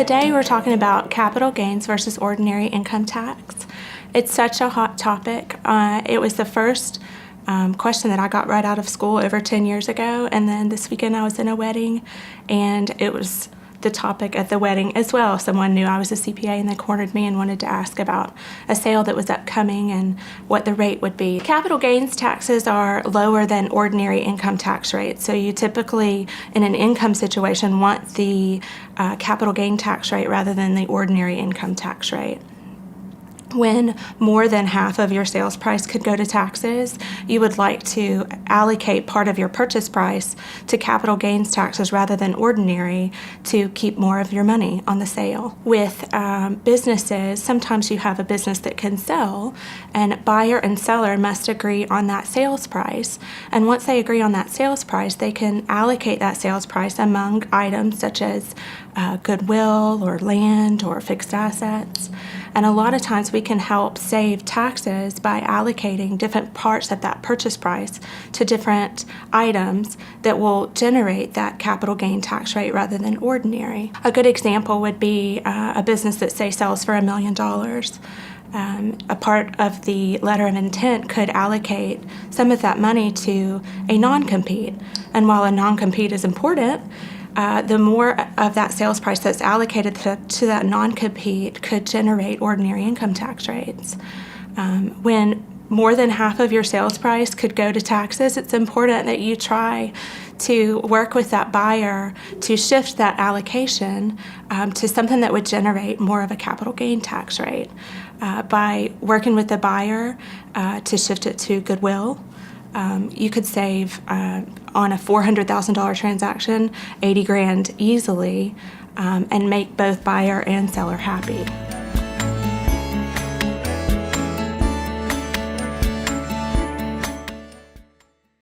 Today we're talking about capital gains versus ordinary income tax. It's such a hot topic. It was the first question that I got right out of school over 10 years ago, and then this weekend I was in a wedding and it was the topic at the wedding as well. Someone knew I was a CPA and they cornered me and wanted to ask about a sale that was upcoming and what the rate would be. Capital gains taxes are lower than ordinary income tax rates. So you typically, in an income situation, want the capital gain tax rate rather than the ordinary income tax rate. When more than half of your sales price could go to taxes, you would like to allocate part of your purchase price to capital gains taxes rather than ordinary to keep more of your money on the sale. With businesses, sometimes you have a business that can sell, and buyer and seller must agree on that sales price. And once they agree on that sales price, they can allocate that sales price among items such as goodwill or land or fixed assets. And a lot of times we can help save taxes by allocating different parts of that purchase price to different items that will generate that capital gain tax rate rather than ordinary. A good example would be a business that, say, sells for $1 million. A part of the letter of intent could allocate some of that money to a non-compete. And while a non-compete is important, the more of that sales price that's allocated to that non-compete could generate ordinary income tax rates. When more than half of your sales price could go to taxes, it's important that you try to work with that buyer to shift that allocation to something that would generate more of a capital gain tax rate. By working with the buyer to shift it to goodwill, you could save on a $400,000 transaction $80,000 easily and make both buyer and seller happy.